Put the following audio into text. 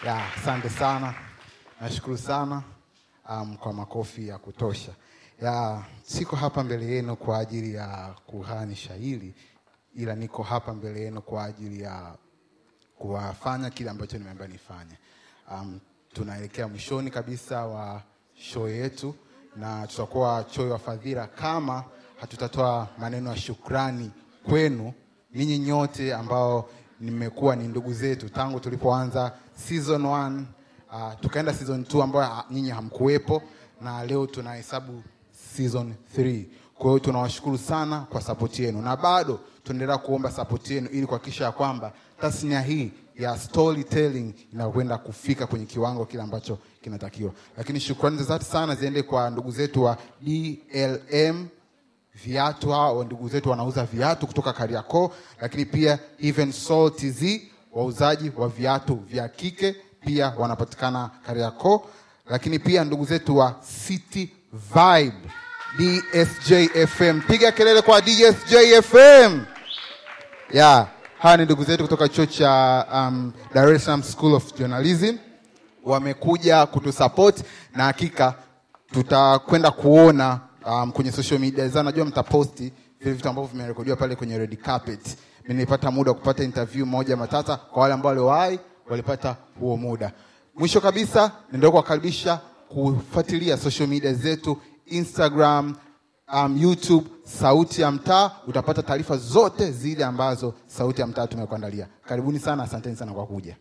Asante sana. Nashukuru sana kwa makofi ya kutosha. Siko hapa mbele yenu kwa ajili ya kuhani shairi, ila niko hapa mbele yenu kwa ajili ya kuwafanya kile ambacho nimeambiwa nifanye. Tunaelekea mwishoni kabisa wa show yetu na tutakuwa choyo wa fadhila kama hatutatoa maneno ya shukrani kwenu ninyi nyote ambao nimekuwa ni ndugu zetu tangu tulipoanza season 1 tukaenda season 2 ambayo nyinyi hamkuwepo na leo tunahesabu season 3. Kwa hiyo tunawashukuru sana kwa support yenu na bado tunaendelea kuomba support yenu ili kuhakikisha kwamba tasnia hii ya storytelling inakwenda kufika kwenye kiwango kile ambacho kinatakiwa. Lakini shukrani za dhati sana ziende kwa ndugu zetu wa DLM viatu. Hao ndugu zetu wanauza viatu kutoka Kariakoo, lakini pia Even Soul TZ wauzaji wa viatu vya kike pia wanapatikana Kariakoo, lakini pia ndugu zetu wa City Vibe DSJ-FM. Piga kelele kwa DSJ-FM. Hawa ni ndugu zetu kutoka chuo cha Dar es Salaam School of Journalism. Wamekuja kutusupport na hakika tutakwenda kuona kwenye social media zao. Najua mtaposti vile vitu ambavyo vimerekodiwa pale kwenye red carpet. Mimi nilipata muda kupata interview moja matata kwa wale ambao walipata huo muda. Mwisho kabisa ndio kuwakaribisha kufuatilia social media zetu, Instagram, YouTube, Sauti ya Mtaa. Utapata taarifa zote zile ambazo Sauti ya Mtaa tumekuandalia. Karibuni sana, asanteni sana kwa kuja.